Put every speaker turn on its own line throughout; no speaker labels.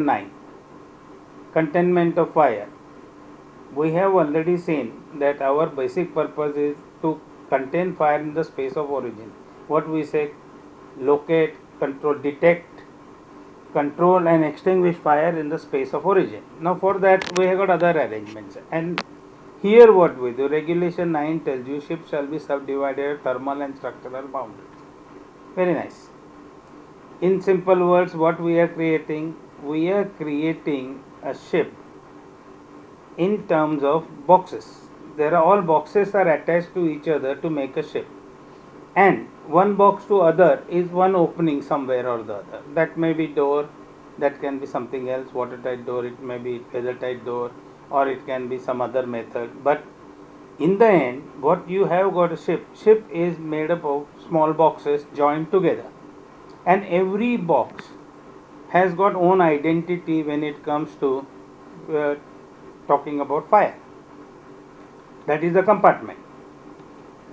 9. Containment of fire. We have already seen that our basic purpose is to contain fire in the space of origin. What we say, locate, control, detect, control and extinguish fire in the space of origin. Now for that we have got other arrangements, and here what we do, regulation 9 tells you ships shall be subdivided at thermal and structural boundaries. Very nice. In simple words, what we are creating, we are creating a ship in terms of boxes. There are all boxes are attached to each other to make a ship, and one box to other is one opening somewhere or the other. That may be door, that can be something else, watertight door, it may be feather-tight door, or it can be some other method. But in the end, what you have got a ship. Ship is made up of small boxes joined together, and every box has got own identity when it comes to uh, talking about fire. That is the compartment.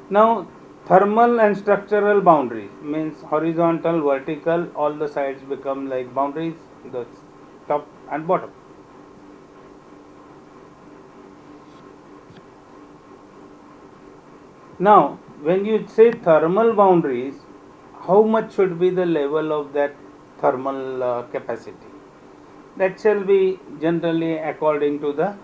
Now, thermal and structural boundaries means horizontal, vertical, all the sides become like boundaries, the top and bottom. Now, when you say thermal boundaries, how much should be the level of that thermal capacity? That shall be generally according to the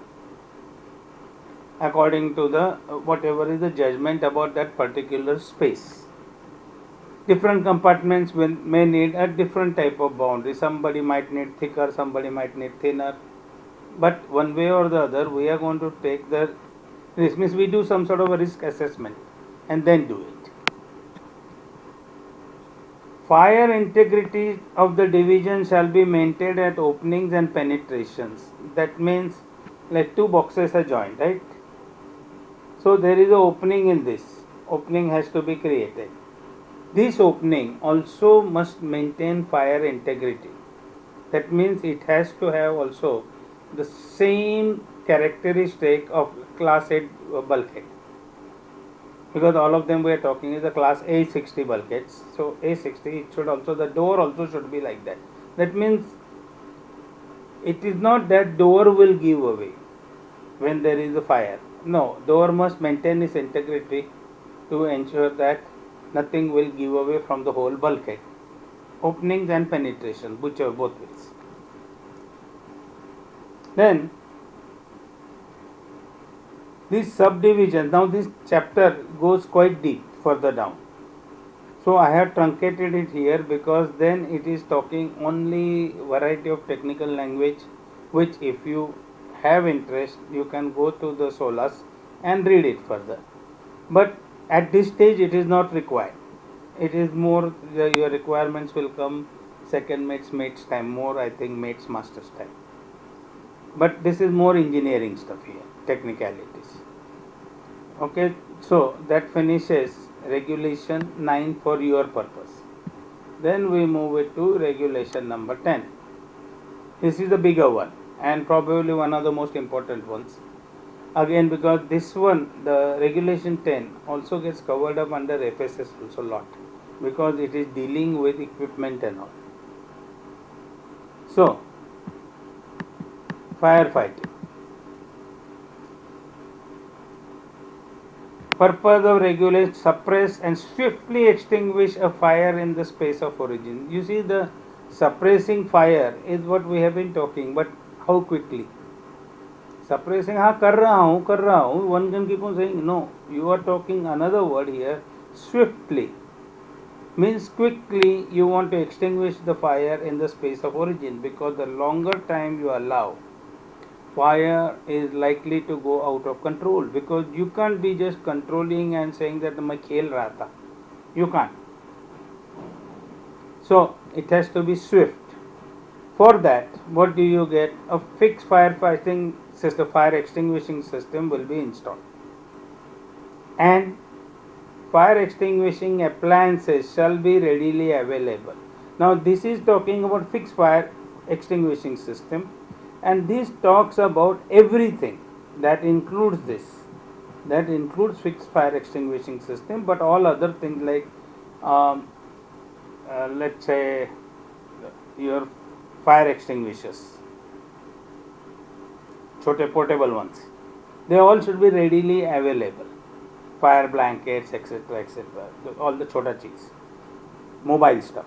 whatever is the judgment about that particular space. Different compartments may need a different type of boundary. Somebody might need thicker, somebody might need thinner, but one way or the other we are going to take the risk. Means we do some sort of a risk assessment and then do it. Fire integrity of the division shall be maintained at openings and penetrations. That means like two boxes are joined, right? So there is an opening in this. Opening has to be created. This opening also must maintain fire integrity. That means it has to have also the same characteristic of class 8 bulkhead, because all of them we are talking is the class A60 bulkheads. So A60, it should also, the door also should be like that. That means it is not that door will give away when there is a fire. No, door must maintain its integrity to ensure that nothing will give away from the whole bulkhead. Openings and penetration, whichever, both ways. Then these subdivisions, now this chapter goes quite deep further down. So I have truncated it here because then it is talking only variety of technical language, which if you have interest you can go to the SOLAS and read it further. But at this stage it is not required. It is more your requirements will come second mate's time, more I think mate's master's time. But this is more engineering stuff here, technicalities. Okay, so that finishes regulation 9 for your purpose. Then we move it to regulation number 10. This is the bigger one and probably one of the most important ones. Again, because this one, the regulation 10 also gets covered up under FSS also a lot, because it is dealing with equipment and all. So, firefighting. Purpose of regulate, suppress and swiftly extinguish a fire in the space of origin. You see, the suppressing fire is what we have been talking, but how quickly? Suppressing, हाँ कर रहा हूँ, one can keep on saying, no, you are talking another word here, swiftly. Means quickly you want to extinguish the fire in the space of origin, because the longer time you allow, fire is likely to go out of control, because you can't be just controlling and saying that मैं खेल रहा था. You can't. So it has to be swift. For that, what do you get? A fixed firefighting system, fire extinguishing system will be installed, and fire extinguishing appliances shall be readily available. Now this is talking about fixed fire extinguishing system, and this talks about everything that includes this. That includes fixed fire extinguishing system, but all other things like let's say your fire extinguishers, छोटे portable ones. They all should be readily available. Fire blankets, etc., etc. All the छोटा चीज, mobile stuff.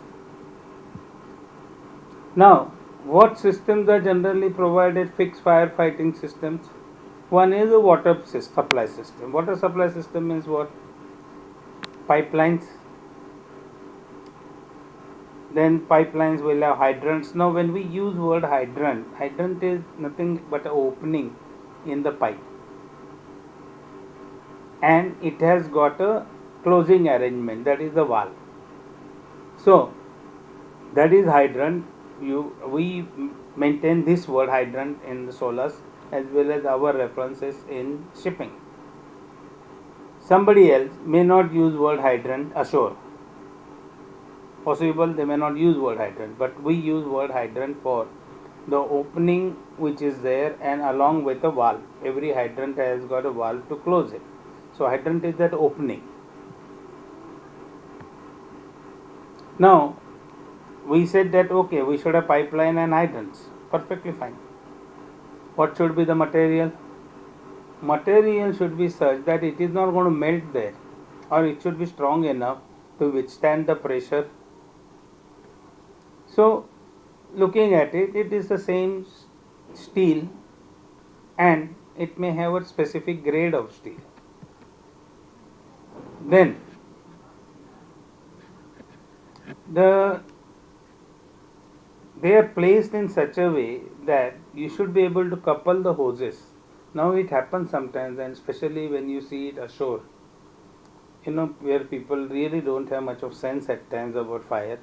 Now, what systems are generally provided? Fixed firefighting systems. One is a water supply system. Water supply system means what? Pipelines. Then pipelines will have hydrants. Now, when we use word hydrant, hydrant is nothing but an opening in the pipe, and it has got a closing arrangement. That is the valve. So, that is hydrant. We maintain this word hydrant in the solas as well as our references in shipping. Somebody else may not use word hydrant ashore. Possible they may not use word hydrant, but we use word hydrant for the opening which is there, and along with a valve. Every hydrant has got a valve to close it. So hydrant is that opening. Now we said that okay, we should have pipeline and hydrants. Perfectly fine. What should be the material? Material should be such that it is not going to melt there, or it should be strong enough to withstand the pressure. So looking at it, it is the same steel, and it may have a specific grade of steel. Then the they are placed in such a way that you should be able to couple the hoses. Now it happens sometimes, and especially when you see it ashore, where people really don't have much of sense at times about fire.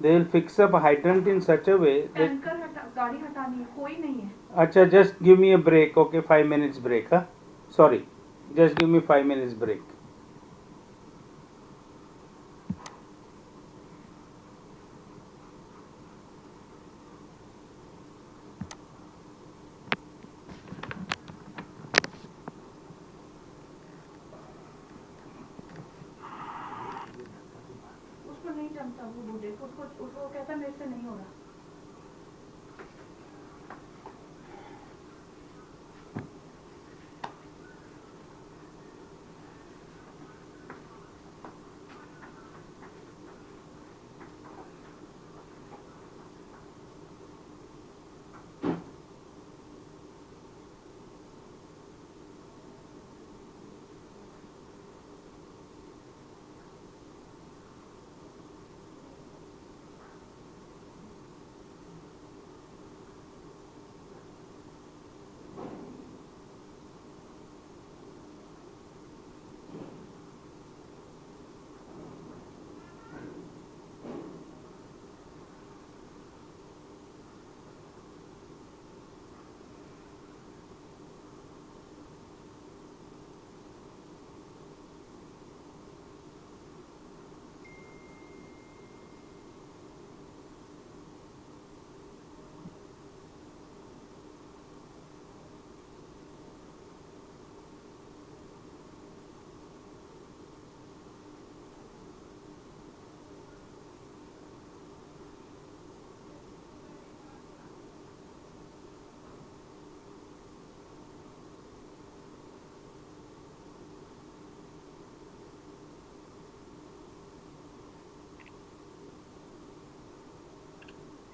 They will fix up a hydrant in such a way that गाड़ी हटानी है, कोई नहीं है. अच्छा, just give me a break. Okay, 5 minutes break. Huh? Sorry, just give me 5 minutes break. उसको नहीं जमता वो बूढ़े को, उसको कहता मेरे से नहीं हो रहा.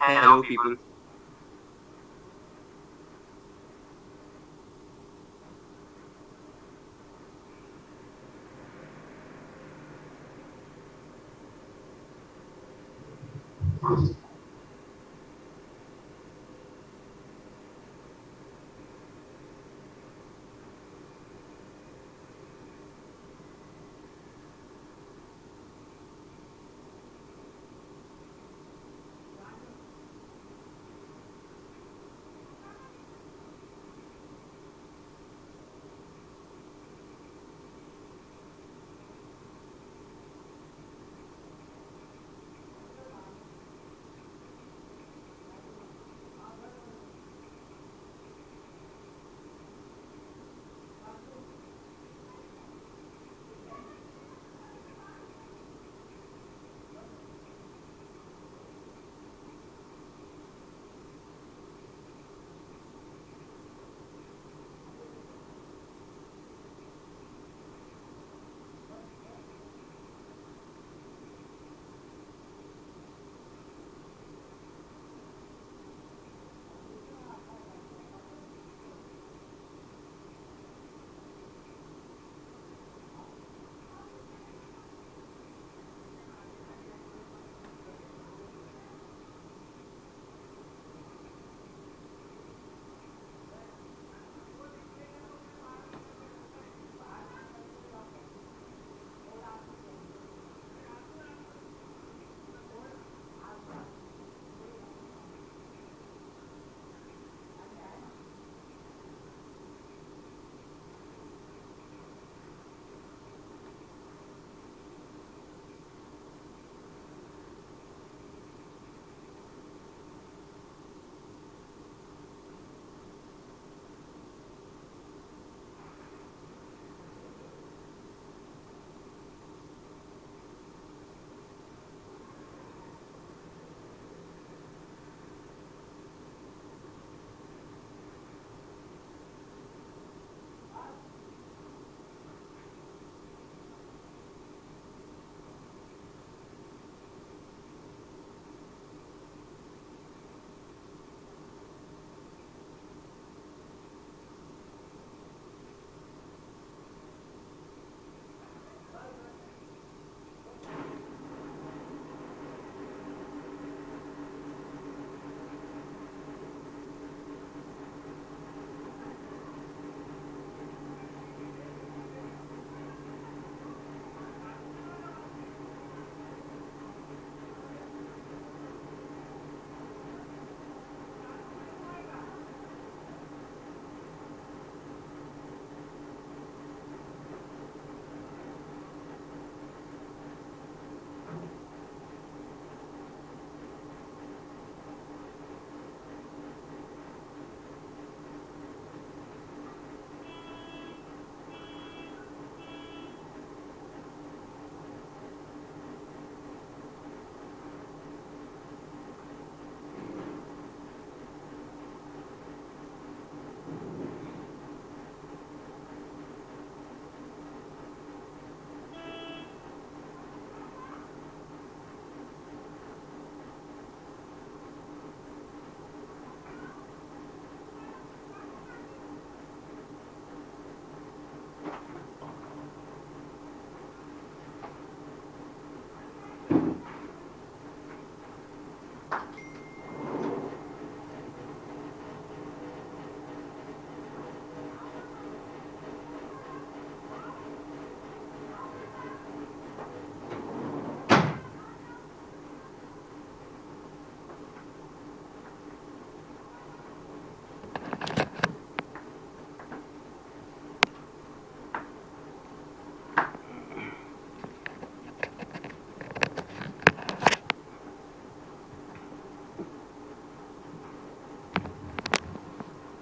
Hello, people.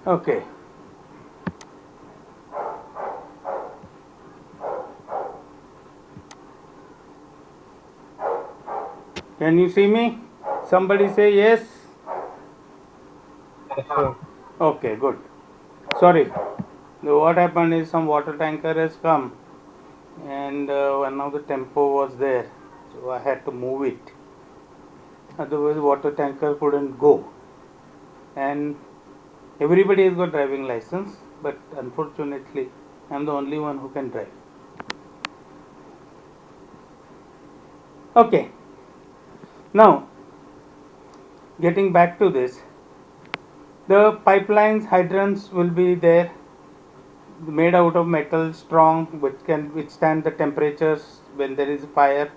Okay. Can you see me? Somebody say yes.
Yes, sir.
Okay, good. Sorry. What happened is some water tanker has come and one of the tempo was there, so I had to move it. Otherwise, water tanker couldn't go. And everybody has got driving license, but unfortunately, I'm the only one who can drive. Okay. Now, getting back to this, the pipelines, hydrants will be there, made out of metal, strong, which can withstand the temperatures when there is fire.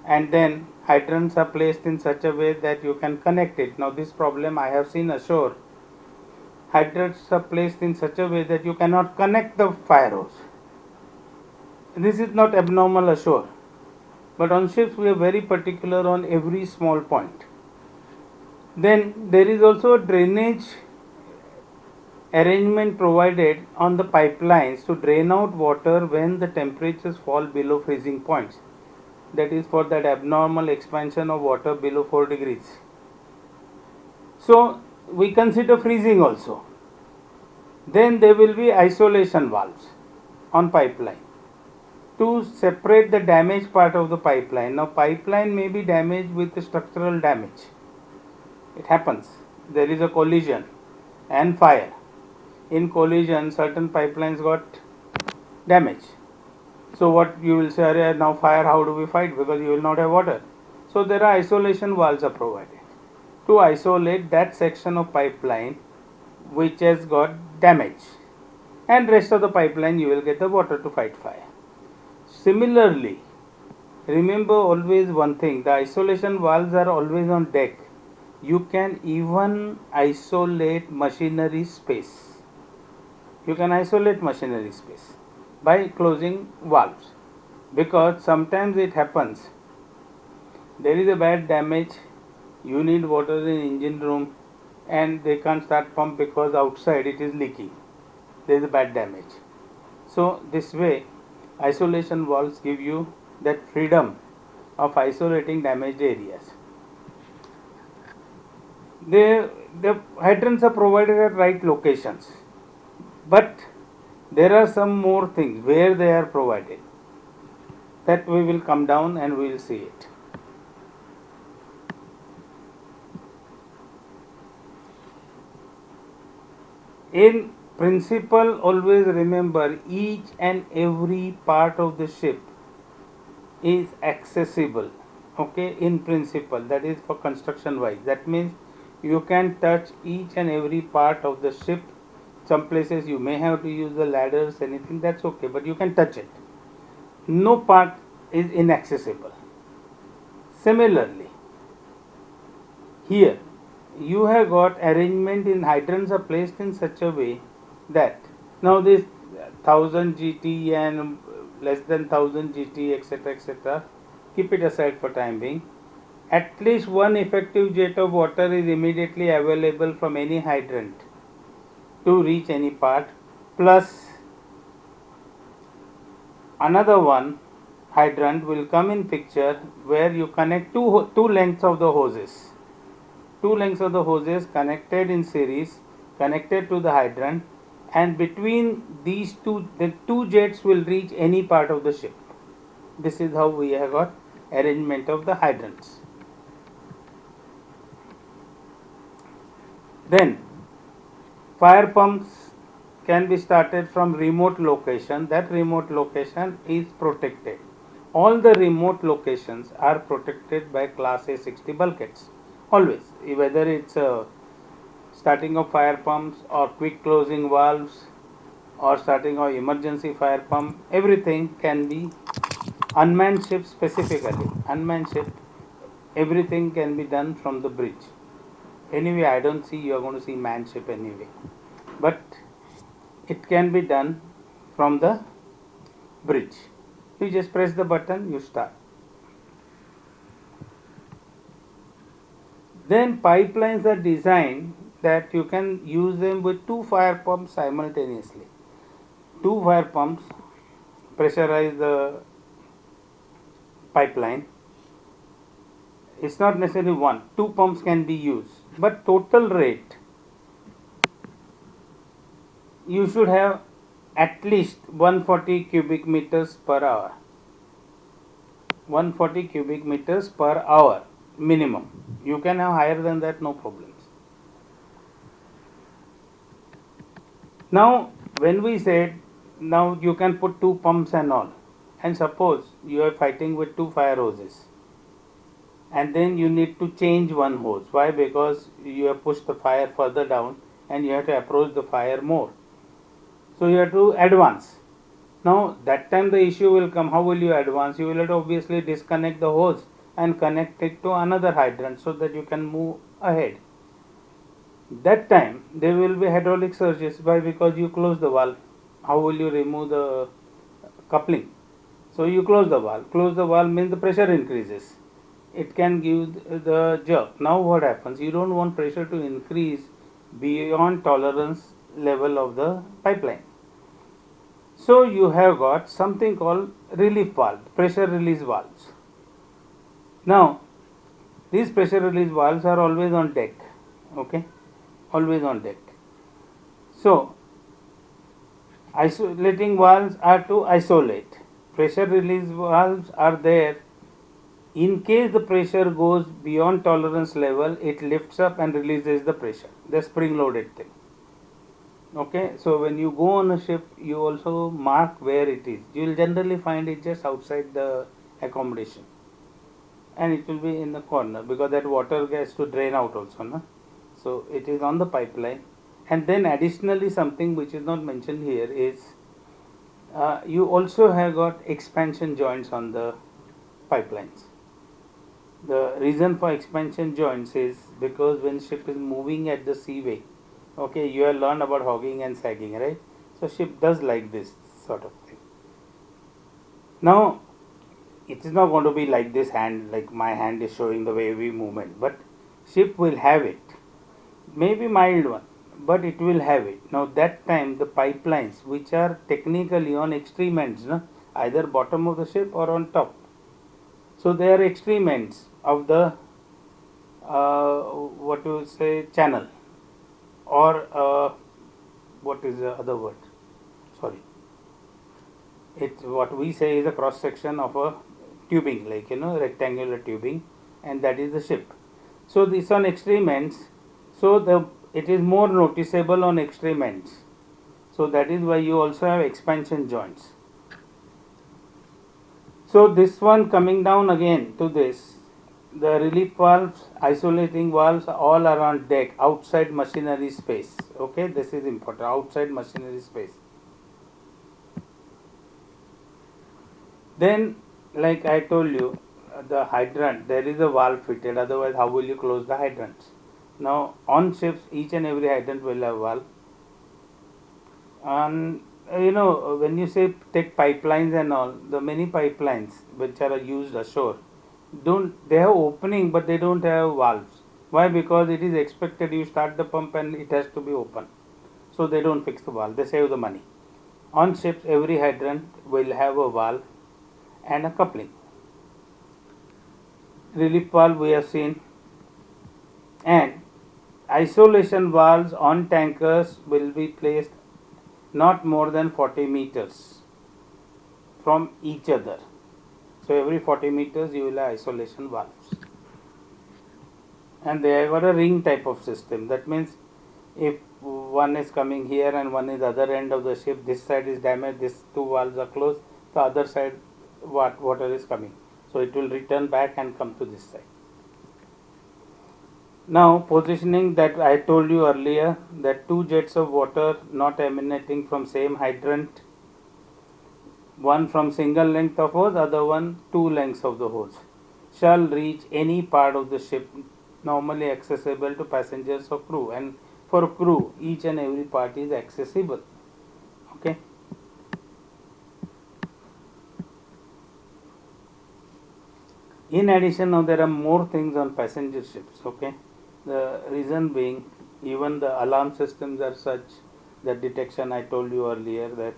And then hydrants are placed in such a way that you can connect it. Now, this problem I have seen ashore. Hydrants are placed in such a way that you cannot connect the fire hose. This is not abnormal ashore, but on ships we are very particular on every small point. Then there is also a drainage arrangement provided on the pipelines to drain out water when the temperatures fall below freezing points. That is for that abnormal expansion of water below 4 degrees. So we consider freezing also. Then there will be isolation valves on pipeline to separate the damaged part of the pipeline. Now pipeline may be damaged with structural damage. It happens. There is a collision and fire. In collision, certain pipelines got damaged. So what you will say, now fire, how do we fight? Because you will not have water. So there are isolation valves are provided to isolate that section of pipeline which has got damage, and rest of the pipeline you will get the water to fight fire. Similarly, remember always one thing, the isolation valves are always on deck. You can even isolate machinery space. You can isolate machinery space by closing valves, because sometimes it happens there is a bad damage, you need water in engine room and they can't start pump because outside it is leaking, there is a bad damage. So this way isolation valves give you that freedom of isolating damaged areas. The hydrants are provided at right locations, but there are some more things where they are provided, that we will come down and we will see it. In principle, always remember each and every part of the ship is accessible. Okay, in principle, that is for construction wise. That means you can touch each and every part of the ship. Some places you may have to use the ladders, anything, that's okay, but you can touch it. No part is inaccessible. Similarly, here you have got arrangement in hydrants are placed in such a way that now this 1000 GT and less than 1000 GT etc., keep it aside for time being. At least one effective jet of water is immediately available from any hydrant to reach any part, plus another one hydrant will come in picture where you connect two lengths of the hoses. Two lengths of the hoses connected in series, connected to the hydrant, and between these two, the two jets will reach any part of the ship. This is how we have got arrangement of the hydrants. Then fire pumps can be started from remote location. That remote location is protected. All the remote locations are protected by class A60 bulkheads. Always, whether it's starting of fire pumps or quick closing valves or starting of emergency fire pump, everything can be unmanned ship specifically. Unmanned ship, everything can be done from the bridge. Anyway, I don't see you are going to see manned ship anyway, but it can be done from the bridge. You just press the button, you start. Then pipelines are designed that you can use them with two fire pumps simultaneously. Two fire pumps pressurize the pipeline. It's not necessarily one, two pumps can be used, but total rate you should have at least 140 cubic meters per hour. 140 cubic meters per hour minimum. You can have higher than that, no problems. Now, when we said now you can put two pumps and all, and suppose you are fighting with two fire hoses, and then you need to change one hose. Why? Because you have pushed the fire further down and you have to approach the fire more. So you have to advance. Now that time the issue will come. How will you advance? You will have to obviously disconnect the hose and connect it to another hydrant so that you can move ahead. That time there will be hydraulic surges. Why? Because you close the valve. How will you remove the coupling? So you close the valve. Close the valve means the pressure increases. It can give the jerk. Now what happens? You don't want pressure to increase beyond tolerance level of the pipeline. So you have got something called relief valve, pressure release valves. Now these pressure release valves are always on deck. Okay, always on deck. So isolating valves are to isolate. Pressure release valves are there. In case the pressure goes beyond tolerance level, it lifts up and releases the pressure. The spring loaded thing. Okay, so when you go on a ship, you also mark where it is. You will generally find it just outside the accommodation, and it will be in the corner because that water gets to drain out also, no? So it is on the pipeline. And then additionally, something which is not mentioned here is you also have got expansion joints on the pipelines. The reason for expansion joints is because when ship is moving at the seaway, okay, you have learned about hogging and sagging, right? So ship does like this sort of thing. Now it is not going to be like this hand, like my hand is showing the wavy movement, but ship will have it. Maybe mild one, but it will have it. Now that time the pipelines which are technically on extreme ends, no? Either bottom of the ship or on top. So they are extreme ends of the what you say channel, or what is the other word? Sorry, it what we say is a cross section of a tubing, like rectangular tubing, and that is the ship. So this on extreme ends, so it is more noticeable on extreme ends. So that is why you also have expansion joints. So this one coming down again to this, the relief valves, isolating valves, all are on deck, outside machinery space. Okay, this is important, outside machinery space. Then, like I told you, the hydrant, there is a valve fitted, otherwise how will you close the hydrants? Now on ships, each and every hydrant will have valve. And when you say take pipelines and all, the many pipelines which are used ashore, they have opening but they don't have valves. Why? Because it is expected you start the pump and it has to be open. So they don't fix the valve, they save the money. On ships, every hydrant will have a valve and a coupling. Relief valve we have seen, and isolation valves on tankers will be placed not more than 40 meters from each other. So every 40 meters you will have isolation valves, and they have got a ring type of system. That means if one is coming here and one is the other end of the ship, this side is damaged, these two valves are closed, the other side water is coming, so it will return back and come to this side. Now positioning, that I told you earlier, that two jets of water not emanating from same hydrant, one from single length of hose, other one two lengths of the hose, shall reach any part of the ship normally accessible to passengers or crew, and for crew each and every part is accessible. Okay. In addition, now there are more things on passenger ships. Okay, the reason being Even the alarm systems are such that detection, I told you earlier that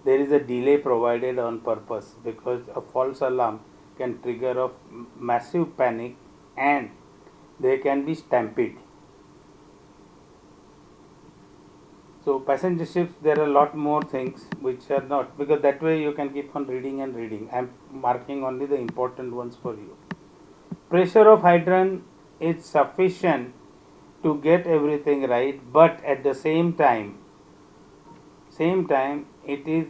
there is a delay provided on purpose, because a false alarm can trigger a massive panic and there can be stampede. So passenger ships, there are a lot more things which are not, because that way you can keep on reading and reading. I am marking only the important ones for you. Pressure of hydrant is sufficient to get everything right, but at the same time it is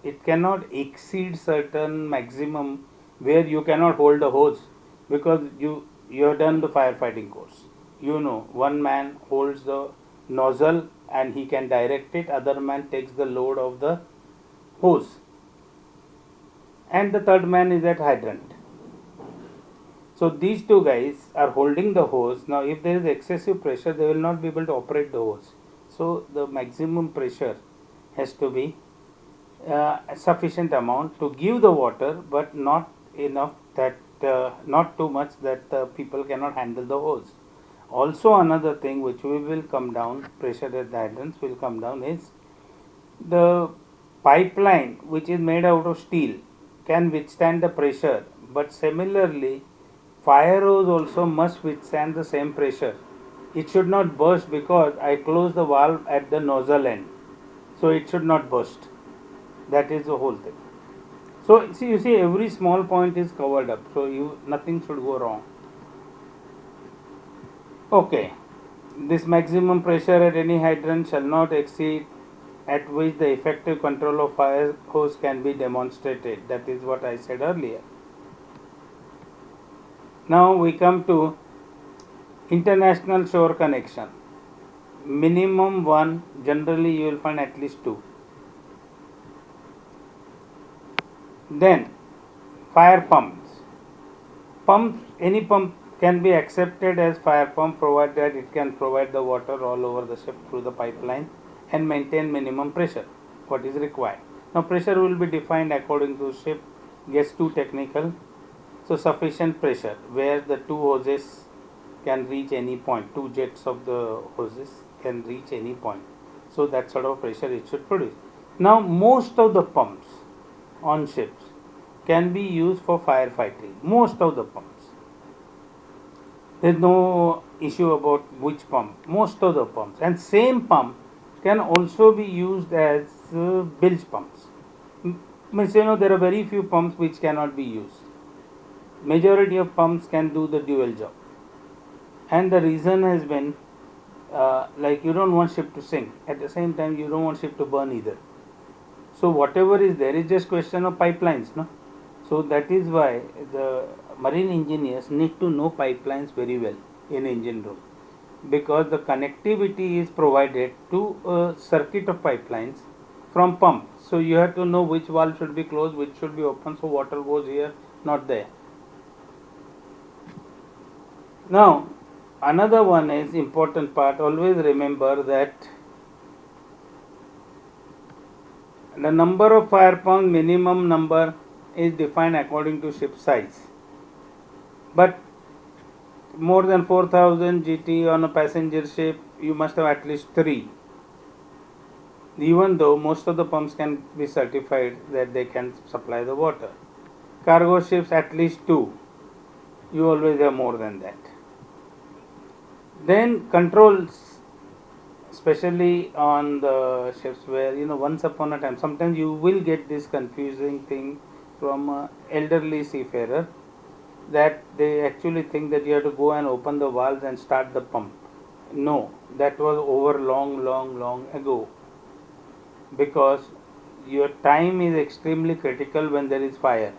it cannot exceed certain maximum where you cannot hold the hose, because you have done the firefighting course. You know, one man holds the nozzle and he can direct it, other man takes the load of the hose, and the third man is at hydrant. So these two guys are holding the hose. Now if there is excessive pressure, they will not be able to operate the hose. So the maximum pressure has to be a sufficient amount to give the water, but not enough that not too much that people cannot handle the hose. Also another thing which we will come down, pressure at the hydrants will come down, is the pipeline which is made out of steel can withstand the pressure, but similarly fire hose also must withstand the same pressure. It should not burst because I close the valve at the nozzle end, so it should not burst. That is the whole thing. So see, you see, every small point is covered up, so nothing should go wrong. Okay, this maximum pressure at any hydrant shall not exceed at which the effective control of fire hose can be demonstrated. That is what I said earlier. Now we come to international shore connection. Minimum one, generally you will find at least two. Then fire pumps. Any pump can be accepted as fire pump provided it can provide the water all over the ship through the pipeline and maintain minimum pressure, what is required. Now pressure will be defined according to ship, gets too technical. So sufficient pressure where the two hoses can reach any point, two jets of the hoses can reach any point. So that sort of pressure it should produce. Now most of the pumps on ships can be used for firefighting. Most of the pumps. There is no issue about which pump. Most of the pumps. And same pump can also be used as bilge pumps. Means, you know, there are very few pumps which cannot be used. Majority of pumps can do the dual job. And the reason has been like you don't want ship to sink. At the same time, you don't want ship to burn either. So whatever is there is just question of pipelines, no? So that is why the marine engineers need to know pipelines very well in engine room, because the connectivity is provided to a circuit of pipelines from pump. So you have to know which valve should be closed, which should be open, so water goes here, not there. Now another one is important part. Always remember that the number of fire pumps, minimum number, is defined according to ship size. But more than 4000 GT on a passenger ship, you must have at least 3. Even though most of the pumps can be certified that they can supply the water. Cargo ships at least 2. You always have more than that. Then controls, especially on the ships where, you know, once upon a time, sometimes you will get this confusing thing from elderly seafarer, that they actually think that you have to go and open the valves and start the pump. No, that was over long ago, because your time is extremely critical when there is fire.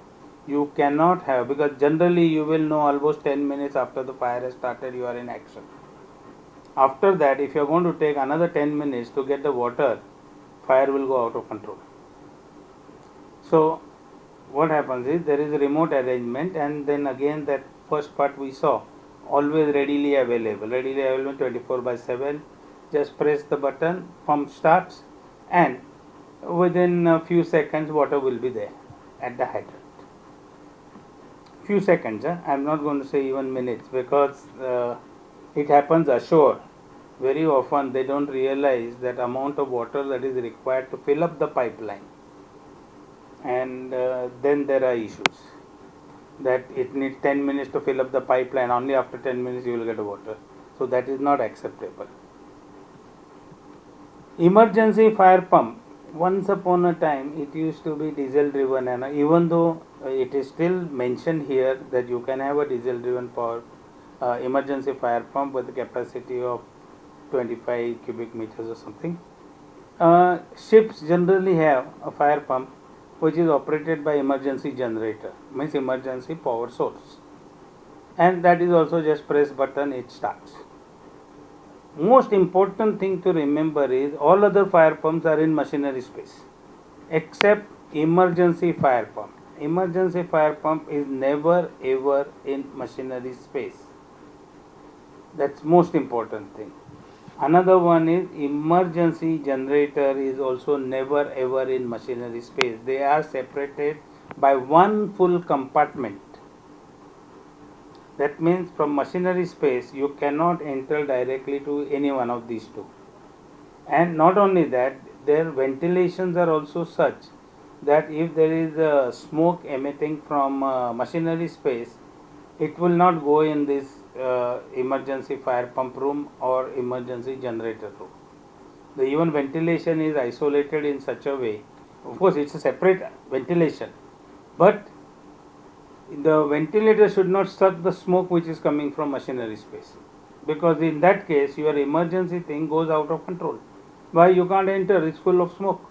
You cannot have, because generally you will know almost 10 minutes after the fire has started you are in action. After that, if you are going to take another 10 minutes to get the water, fire will go out of control. So what happens is there is a remote arrangement, and then again that first part we saw, always readily available 24/7. Just press the button, pump starts, and within a few seconds water will be there at the hydrant. Few seconds, I am not going to say even minutes, because it happens ashore very often they don't realize that amount of water that is required to fill up the pipeline, and then there are issues that it needs 10 minutes to fill up the pipeline, only after 10 minutes you will get water. So that is not acceptable. Emergency fire pump. Once upon a time it used to be diesel driven, and even though it is still mentioned here that you can have a diesel driven power emergency fire pump with a capacity of 25 cubic meters or something. Ships generally have a fire pump which is operated by emergency generator, means emergency power source, and that is also just press button, it starts. Most important thing to remember is all other fire pumps are in machinery space except emergency fire pump. Emergency fire pump is never ever in machinery space. That's most important thing. Another one is emergency generator is also never ever in machinery space. They are separated by one full compartment. That means from machinery space you cannot enter directly to any one of these two. And not only that, their ventilations are also such that if there is a smoke emitting from machinery space, it will not go in this emergency fire pump room or emergency generator room. The even ventilation is isolated in such a way. Of course, it's a separate ventilation, but the ventilator should not suck the smoke which is coming from machinery space, because in that case your emergency thing goes out of control. Why you can't enter? It's full of smoke.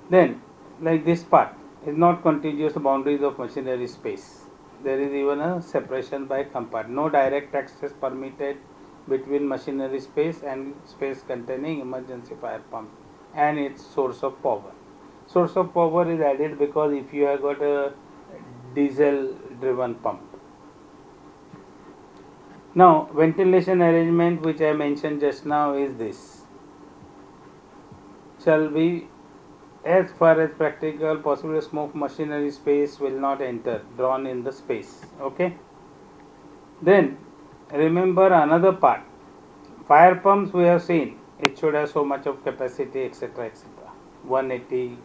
Then, like this part is not contiguous to boundaries of machinery space. There is even a separation by compartment. No direct access permitted between machinery space and space containing emergency fire pump and its source of power. Source of power is added because if you have got a diesel driven pump. Now, ventilation arrangement which I mentioned just now is this. Shall be as far as practical, possible smoke machinery space will not enter, drawn in the space. Okay. Then remember another part. Fire pumps we have seen, it should have so much of capacity, etc., etc. 180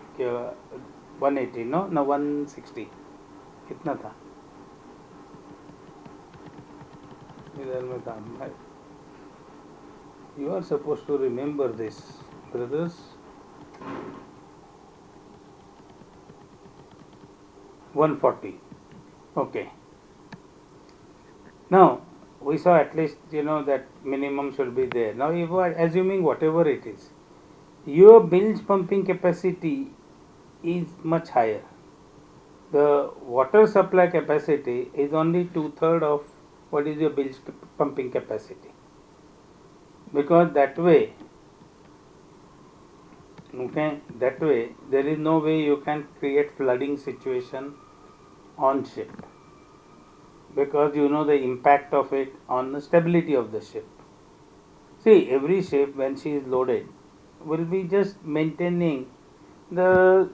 180 no 160 कितना था इधर में था. You are supposed to remember this, brothers. 140. Okay. Now we saw at least that minimum should be there. Now you are assuming whatever it is, your bilge pumping capacity is much higher. The water supply capacity is only 2/3 of what is your bilge pumping capacity, because that way there is no way you can create flooding situation on ship, because the impact of it on the stability of the ship. See, every ship when she is loaded will be just maintaining the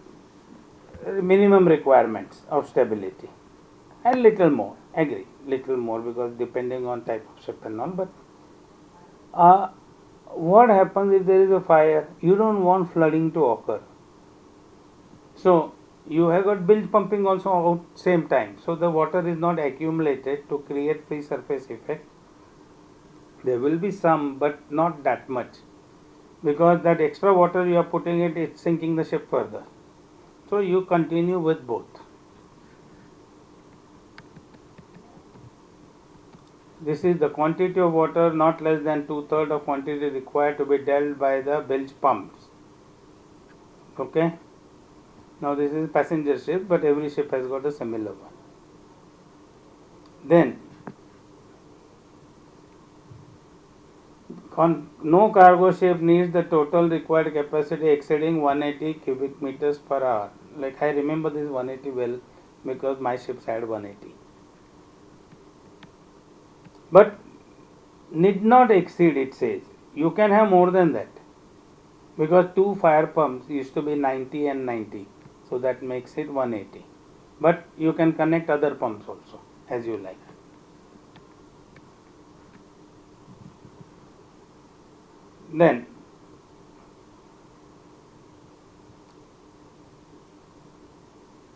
minimum requirements of stability and little more, little more, because depending on type of ship and all. But what happens if there is a fire? You don't want flooding to occur, so you have got bilge pumping also out same time, so the water is not accumulated to create free surface effect. There will be some, but not that much, because that extra water you are putting it's sinking the ship further. So you continue with both. This is the quantity of water not less than 2/3 of quantity required to be dealt by the bilge pumps. Okay. Now this is passenger ship, but every ship has got a similar one. Then no cargo ship needs the total required capacity exceeding 180 cubic meters per hour. Like I remember this 180 well, because my ships had 180. But need not exceed, it says. You can have more than that, because two fire pumps used to be 90 and 90, so that makes it 180. But you can connect other pumps also as you like. Then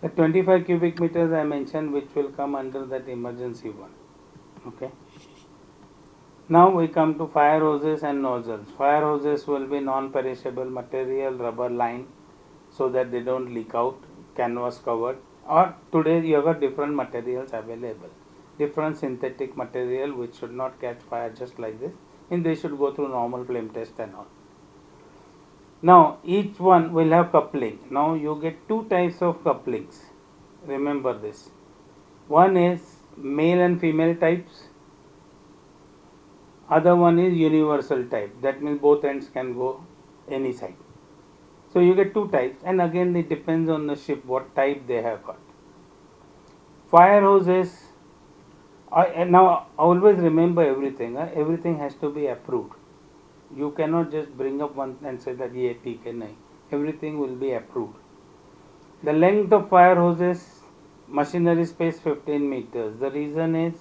the 25 cubic meters I mentioned, which will come under that emergency one. Okay. Now we come to fire hoses and nozzles. Fire hoses will be non-perishable material, rubber lined, so that they don't leak out, canvas covered, or today you have got different materials available, different synthetic material which should not catch fire just like this, and they should go through normal flame test and all. Now each one will have coupling. Now you get two types of couplings. Remember this. One is male and female types. Other one is universal type. That means both ends can go any side. So you get two types, and again it depends on the ship what type they have got. Fire hoses. Now always remember everything. Everything has to be approved. You cannot just bring up one and say that ye theek hai, nahi. Everything will be approved. The length of fire hoses, machinery space 15 meters. The reason is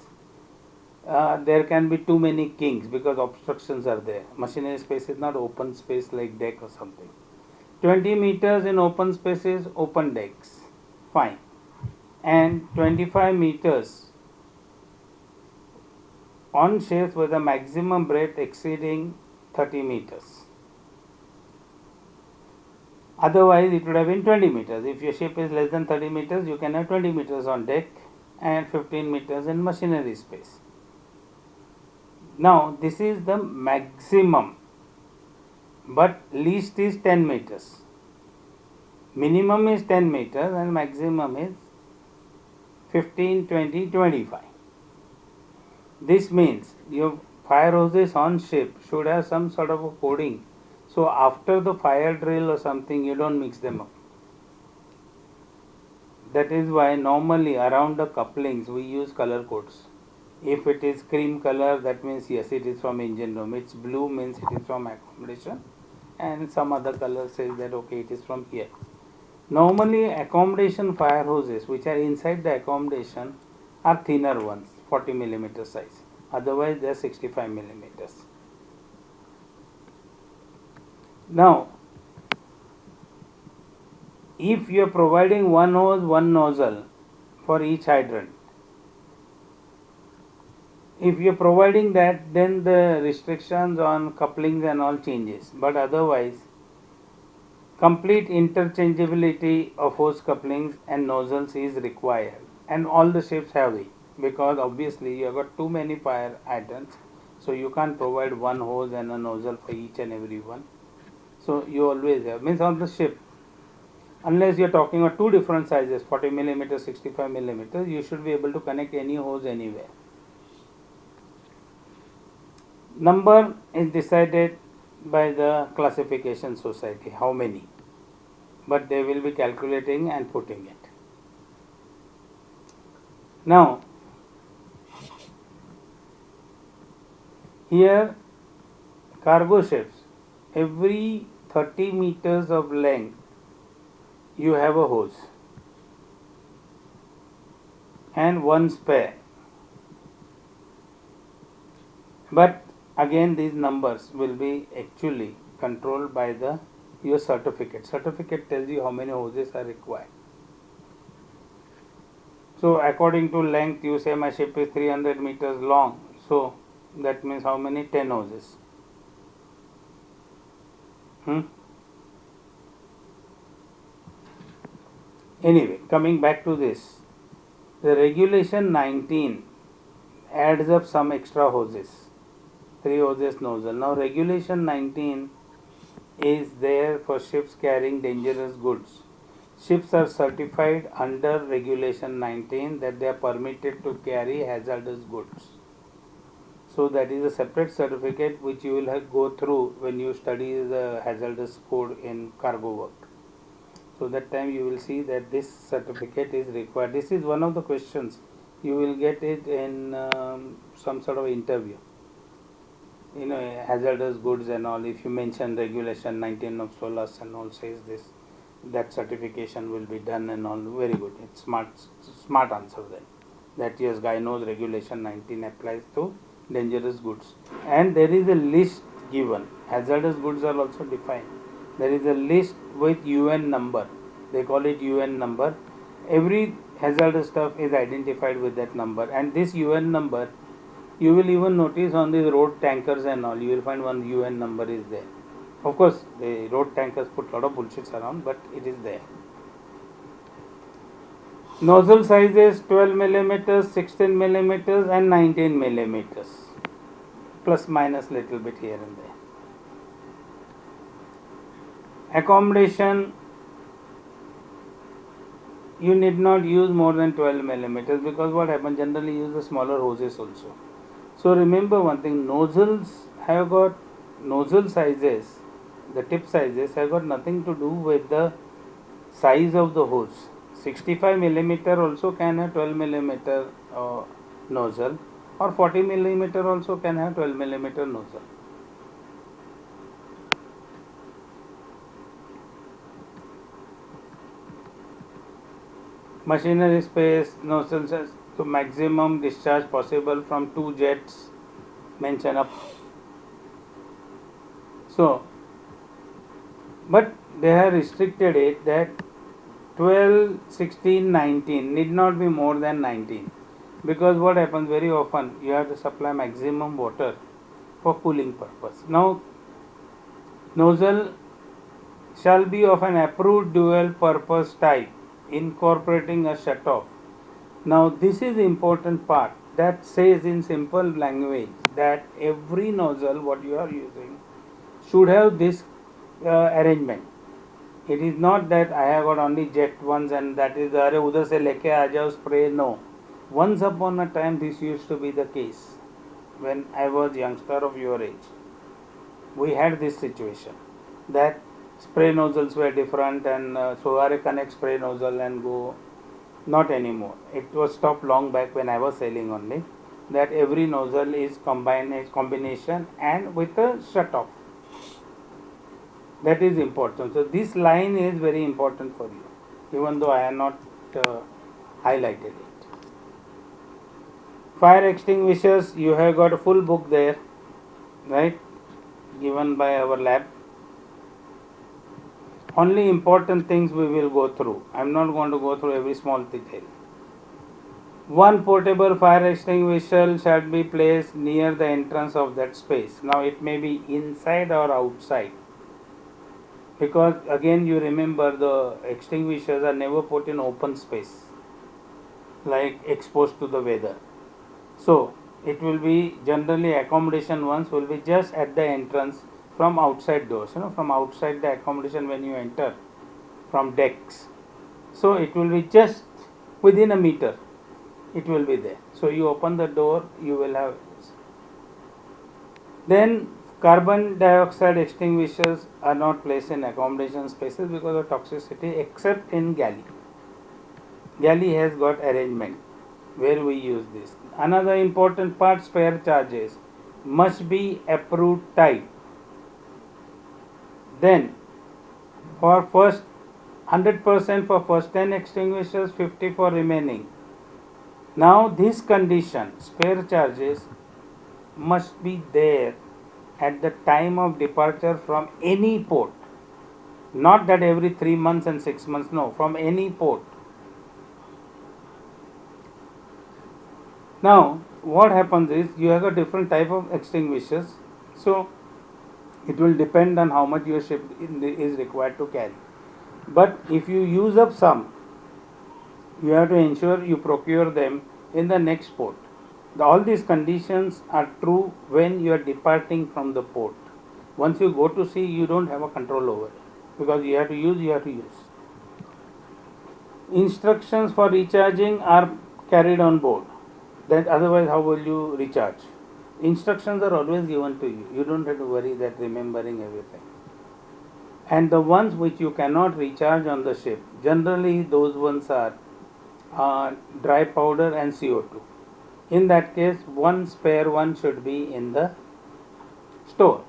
there can be too many kinks because obstructions are there. Machinery space is not open space like deck or something. 20 meters in open spaces, open decks, fine. And 25 meters on ships with a maximum breadth exceeding 30 meters. Otherwise, it would have been 20 meters. If your ship is less than 30 meters, you can have 20 meters on deck and 15 meters in machinery space. Now, this is the maximum, but least is 10 meters. Minimum is 10 meters and maximum is 15, 20, 25. This means your fire hoses on ship should have some sort of a coding. So after the fire drill or something, you don't mix them up. That is why normally around the couplings we use color codes. If it is cream color, that means yes, it is from engine room. It's blue means it is from accommodation, and some other color says that okay, it is from here. Normally accommodation fire hoses which are inside the accommodation are thinner ones, 40 millimeter size. Otherwise they are 65 millimeters. Now, if you are providing one hose, one nozzle for each hydrant, if you are providing that, then the restrictions on couplings and all changes. But otherwise, complete interchangeability of hose couplings and nozzles is required, and all the ships have it, because obviously you have got too many fire hydrants, so you can't provide one hose and a nozzle for each and every one. So you always have, means on the ship, unless you are talking of two different sizes, 40 millimeters, 65 millimeters, you should be able to connect any hose anywhere. Number is decided by the classification society, how many, but they will be calculating and putting it. Now, here cargo ships, every 30 meters of length you have a hose and one spare. But again these numbers will be actually controlled by the your certificate. Certificate tells you how many hoses are required. So according to length, you say my ship is 300 meters long, so that means how many? 10 hoses. Anyway, coming back to this, the regulation 19 adds up some extra hoses, 3 hoses nozzle. Now regulation 19 is there for ships carrying dangerous goods. Ships are certified under regulation 19 that they are permitted to carry hazardous goods. So that is a separate certificate which you will go through when you study the hazardous code in cargo work. So that time you will see that this certificate is required. This is one of the questions. You will get it in some sort of interview. You know, hazardous goods and all. If you mention regulation 19 of SOLAS and all says this, that certification will be done and all. Very good. It's smart answer then. That yes, guy knows regulation 19 applies to dangerous goods. And there is a list given. Hazardous goods are also defined. There is a list with UN number. They call it UN number. Every hazardous stuff is identified with that number, and this UN number you will even notice on these road tankers and all. You will find one UN number is there. Of course, the road tankers put a lot of bullshits around, but it is there. Nozzle sizes 12 millimeters, 16 millimeters, and 19 millimeters, plus minus little bit here and there. Accommodation, you need not use more than 12 millimeters, because what happens, generally use the smaller hoses also. So remember one thing, nozzles have got nozzle sizes, the tip sizes have got nothing to do with the size of the hose. 65 millimeter also can have 12 millimeter nozzle, or 40 millimeter also can have 12 millimeter nozzle. Machinery space, nozzle size to maximum discharge possible from 2 jets mentioned up. So, but they have restricted it that 12, 16, 19 need not be more than 19, because what happens very often, you have to supply maximum water for cooling purpose. Now, nozzle shall be of an approved dual purpose type incorporating a shutoff. Now, this is the important part that says in simple language that every nozzle what you are using should have this arrangement. It is not that I have got only jet ones and that is अरे उधर से लेके आ जाओ spray. No. Once upon a time this used to be the case. When I was youngster of your age, we had this situation that spray nozzles were different, and so are connect spray nozzle and go. Not anymore. It was stopped long back when I was selling only. That every nozzle is combination and with a shut off. That is important. So this line is very important for you, even though I have not highlighted it. Fire extinguishers, you have got a full book there, right? Given by our lab. Only important things we will go through. I am not going to go through every small detail. One portable fire extinguisher shall be placed near the entrance of that space. Now it may be inside or outside, because again you remember the extinguishers are never put in open space, like exposed to the weather. So it will be generally accommodation ones will be just at the entrance from outside doors, from outside the accommodation when you enter from decks. So it will be just within a meter, it will be there. So you open the door, you will have this. Then carbon dioxide extinguishers are not placed in accommodation spaces because of toxicity, except in galley. Galley has got arrangement where we use this. Another important part, spare charges must be approved type. Then for first 100% for first 10 extinguishers, 50 for remaining. Now this condition, spare charges must be there at the time of departure from any port. Not that every 3 months and 6 months, no, from any port. Now what happens is you have a different type of extinguishers, so it will depend on how much your ship is required to carry. But if you use up some, you have to ensure you procure them in the next port. All these conditions are true when you are departing from the port. Once you go to sea, you don't have a control over it, because you have to use. Instructions for recharging are carried on board. Then otherwise how will you recharge? Instructions are always given to you. You don't have to worry that remembering everything. And the ones which you cannot recharge on the ship, generally those ones are dry powder and CO2. In that case, one spare one should be in the store.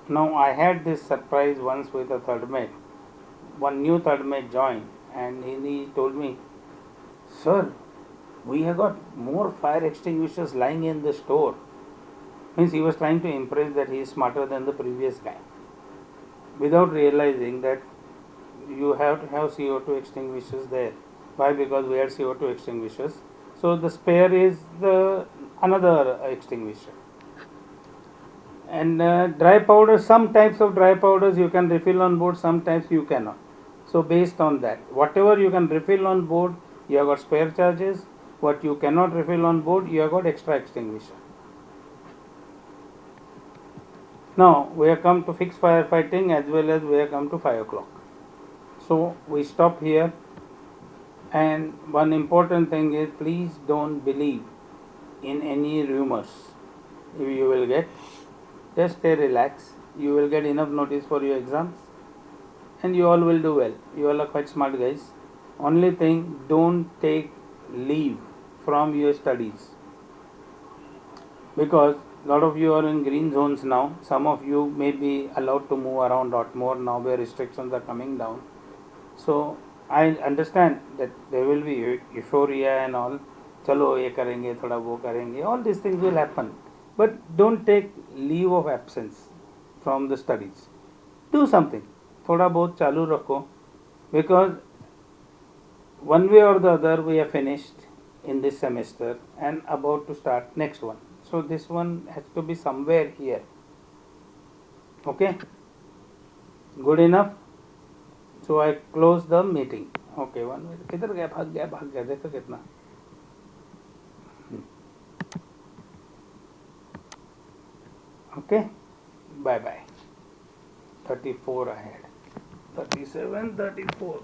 Now I had this surprise once with a third mate. One new third mate joined and he told me, "Sir, we have got more fire extinguishers lying in the store." Means he was trying to impress that he is smarter than the previous guy, without realizing that you have to have CO2 extinguishers there. Why? Because we had CO2 extinguishers. So the spare is the another extinguisher. And dry powder, some types of dry powders you can refill on board, some types you cannot. So based on that, whatever you can refill on board, you have got spare charges. What you cannot refill on board, you have got extra extinguisher. Now we have come to fixed firefighting as well as we have come to 5 o'clock. So we stop here. And one important thing is, please don't believe in any rumors. If you will get, just stay relaxed. You will get enough notice for your exams, and you all will do well. You all are quite smart guys. Only thing, don't take leave from your studies, because a lot of you are in green zones now. Some of you may be allowed to move around a lot more now where restrictions are coming down. So I understand that there will be euphoria and all. चलो ये करेंगे, थोड़ा वो करेंगे. All these things will happen, but don't take leave of absence from the studies. Do something. थोड़ा बहुत चालू रखो, because one way or the other we are finished in this semester and about to start next one. So this one has to be somewhere here. Okay, good enough. So I close the meeting. Okay, 1 minute. किधर गया, भाग गया, देखो कितना. Okay, bye bye. 34 I had, 37, 34.